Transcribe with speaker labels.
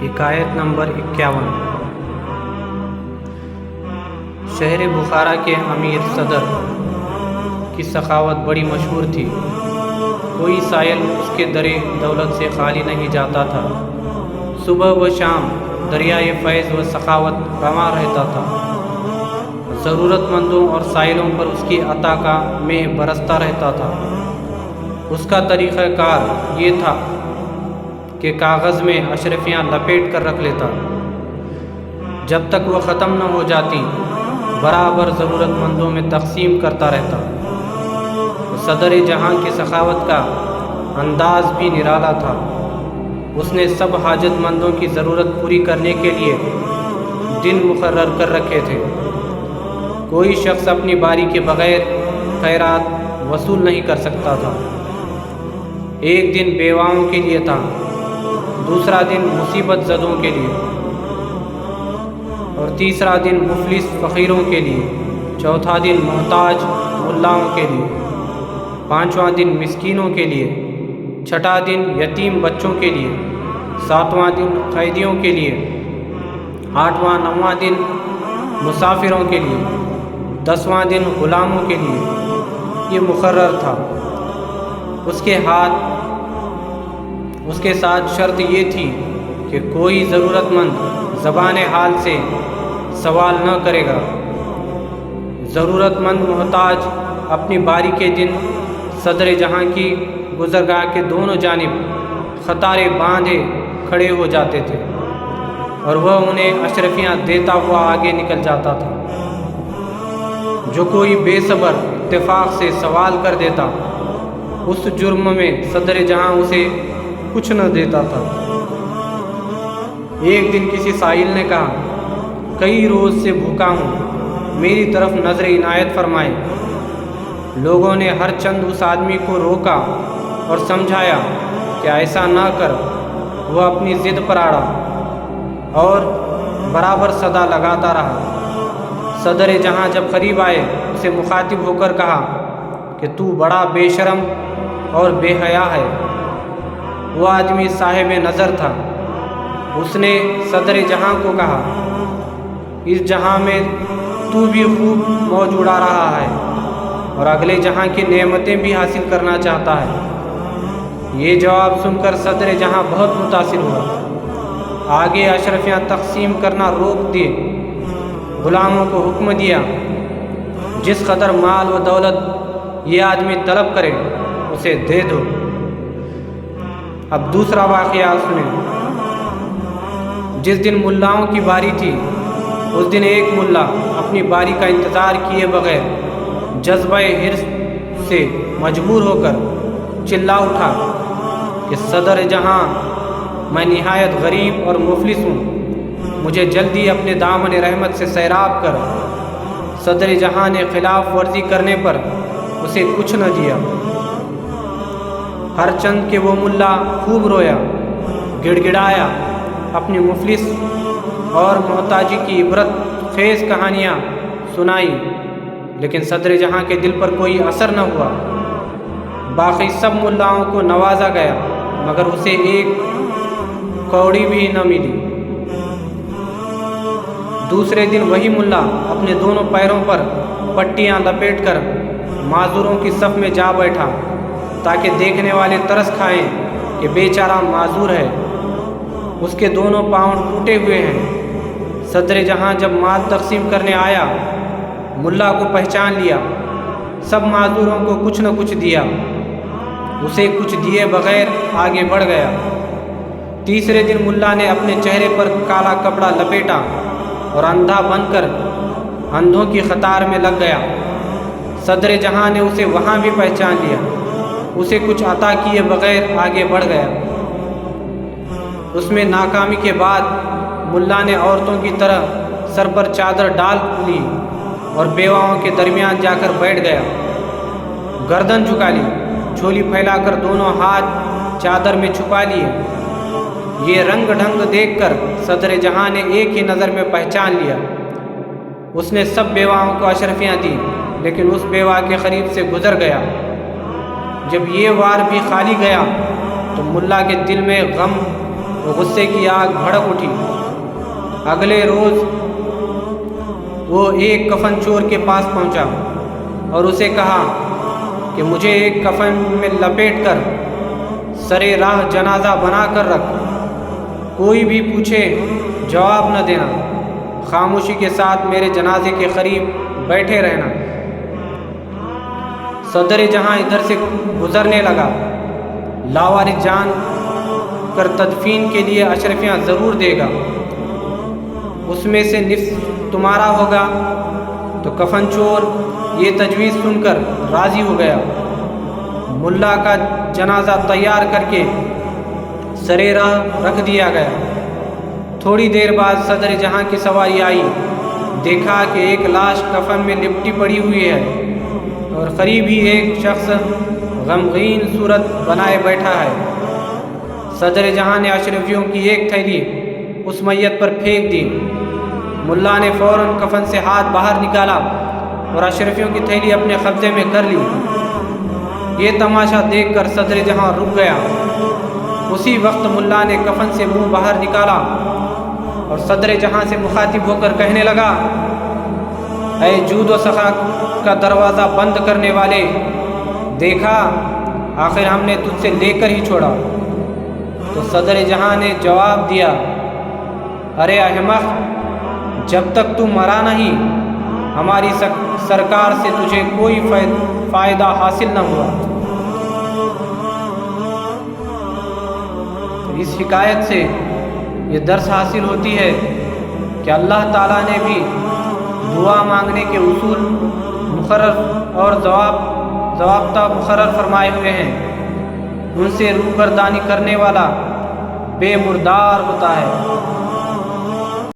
Speaker 1: حکایت نمبر 51۔ شہر بخارا کے امیر صدر کی سخاوت بڑی مشہور تھی۔ کوئی سائل اس کے در دولت سے خالی نہیں جاتا تھا۔ صبح و شام دریائے فیض و سخاوت رواں رہتا تھا۔ ضرورت مندوں اور سائلوں پر اس کی عطا کا مے برستا رہتا تھا۔ اس کا طریقہ کار یہ تھا کہ کاغذ میں اشرفیاں لپیٹ کر رکھ لیتا۔ جب تک وہ ختم نہ ہو جاتی برابر ضرورت مندوں میں تقسیم کرتا رہتا۔ صدر جہاں کی سخاوت کا انداز بھی نرالا تھا۔ اس نے سب حاجت مندوں کی ضرورت پوری کرنے کے لیے دن مقرر کر رکھے تھے۔ کوئی شخص اپنی باری کے بغیر خیرات وصول نہیں کر سکتا تھا۔ ایک دن بیواؤں کے لیے تھا، دوسرا دن مصیبت زدوں کے لیے، اور تیسرا دن مفلس فقیروں کے لیے، چوتھا دن محتاج ملاؤں کے لیے، پانچواں دن مسکینوں کے لیے، چھٹا دن یتیم بچوں کے لیے، ساتواں دن قیدیوں کے لیے، آٹھواں نواں دن مسافروں کے لیے، دسواں دن غلاموں کے لیے۔ یہ مقرر تھا۔ اس کے ساتھ شرط یہ تھی کہ کوئی ضرورت مند زبان حال سے سوال نہ کرے گا۔ ضرورت مند محتاج اپنی باری کے دن صدر جہاں کی گزرگاہ کے دونوں جانب قطاریں باندھے کھڑے ہو جاتے تھے اور وہ انہیں اشرفیاں دیتا ہوا آگے نکل جاتا تھا۔ جو کوئی بے صبر اتفاق سے سوال کر دیتا، اس جرم میں صدر جہاں اسے کچھ نہ دیتا تھا۔ ایک دن کسی سائل نے کہا، کئی روز سے بھوکا ہوں، میری طرف نظر عنایت فرمائے۔ لوگوں نے ہر چند اس آدمی کو روکا اور سمجھایا کہ ایسا نہ کر۔ وہ اپنی ضد پر اڑا اور برابر صدا لگاتا رہا۔ صدر جہاں جب قریب آئے اسے مخاطب ہو کر کہا کہ تو بڑا بے شرم اور بے حیا ہے۔ وہ آدمی صاحب نظر تھا۔ اس نے صدر جہاں کو کہا، اس جہاں میں تو بھی خوب موج اڑا رہا ہے اور اگلے جہاں کی نعمتیں بھی حاصل کرنا چاہتا ہے۔ یہ جواب سن کر صدر جہاں بہت متاثر ہوا۔ آگے اشرفیاں تقسیم کرنا روک دیے۔ غلاموں کو حکم دیا، جس قدر مال و دولت یہ آدمی طلب کرے اسے دے دو۔ اب دوسرا واقعہ سنیں۔ جس دن ملاؤں کی باری تھی، اس دن ایک ملا اپنی باری کا انتظار کیے بغیر جذبہ حرص سے مجبور ہو کر چلا اٹھا کہ صدر جہاں، میں نہایت غریب اور مفلس ہوں، مجھے جلدی اپنے دامن رحمت سے سیراب کر۔ صدر جہاں نے خلاف ورزی کرنے پر اسے کچھ نہ دیا۔ ہر چند کہ وہ ملا خوب رویا، گڑ گڑایا، اپنی مفلس اور محتاجی کی عبرت خیز کہانیاں سنائی، لیکن صدر جہاں کے دل پر کوئی اثر نہ ہوا۔ باقی سب ملاؤں کو نوازا گیا مگر اسے ایک کوڑی بھی نہ ملی۔ دوسرے دن وہی ملا اپنے دونوں پیروں پر پٹیاں لپیٹ کر معذوروں کی صف میں جا بیٹھا تاکہ دیکھنے والے ترس کھائیں کہ بیچارہ معذور ہے، اس کے دونوں پاؤں ٹوٹے ہوئے ہیں۔ صدر جہاں جب مال تقسیم کرنے آیا، ملا کو پہچان لیا، سب معذوروں کو کچھ نہ کچھ دیا، اسے کچھ دیے بغیر آگے بڑھ گیا۔ تیسرے دن ملا نے اپنے چہرے پر کالا کپڑا لپیٹا اور اندھا بن کر اندھوں کی قطار میں لگ گیا۔ صدر جہاں نے اسے وہاں بھی پہچان لیا، اسے کچھ عطا کیے بغیر آگے بڑھ گیا۔ اس میں ناکامی کے بعد ملا نے عورتوں کی طرح سر پر چادر ڈال لی اور بیواؤں کے درمیان جا کر بیٹھ گیا، گردن جھکا لی، جھولی پھیلا کر دونوں ہاتھ چادر میں چھپا لیے۔ یہ رنگ ڈھنگ دیکھ کر صدر جہاں نے ایک ہی نظر میں پہچان لیا۔ اس نے سب بیواؤں کو اشرفیاں دی لیکن اس بیوہ کے قریب سے گزر گیا۔ جب یہ وار بھی خالی گیا تو ملا کے دل میں غم تو غصے کی آگ بھڑک اٹھی۔ اگلے روز وہ ایک کفن چور کے پاس پہنچا اور اسے کہا کہ مجھے ایک کفن میں لپیٹ کر سرے راہ جنازہ بنا کر رکھ، کوئی بھی پوچھے جواب نہ دینا، خاموشی کے ساتھ میرے جنازے کے قریب بیٹھے رہنا۔ صدر جہاں ادھر سے گزرنے لگا، لاوارث جان کر تدفین کے لیے اشرفیاں ضرور دے گا، اس میں سے نصف تمہارا ہوگا۔ تو کفن چور یہ تجویز سن کر راضی ہو گیا۔ ملا کا جنازہ تیار کر کے سرے راہ رکھ دیا گیا۔ تھوڑی دیر بعد صدر جہاں کی سواری آئی، دیکھا کہ ایک لاش کفن میں لپٹی پڑی ہوئی ہے اور قریب ہی ایک شخص غمگین صورت بنائے بیٹھا ہے۔ صدر جہاں نے اشرفیوں کی ایک تھیلی اس میت پر پھینک دی۔ ملا نے فوراً کفن سے ہاتھ باہر نکالا اور اشرفیوں کی تھیلی اپنے قبضے میں کر لی۔ یہ تماشا دیکھ کر صدر جہاں رک گیا۔ اسی وقت ملا نے کفن سے منہ باہر نکالا اور صدر جہاں سے مخاطب ہو کر کہنے لگا، اے جود و سخا کا دروازہ بند کرنے والے، دیکھا آخر ہم نے تجھ سے لے کر ہی چھوڑا۔ تو صدر جہاں نے جواب دیا، ارے احمق، جب تک تو مرا نہیں ہماری سرکار سے تجھے کوئی فائدہ حاصل نہ ہوا۔ اس حکایت سے یہ درس حاصل ہوتی ہے کہ اللہ تعالیٰ نے بھی دعا مانگنے کے اصول مقرر اور ضوابطہ مقرر فرمائے ہوئے ہیں۔ ان سے روگردانی کرنے والا بے مردار ہوتا ہے۔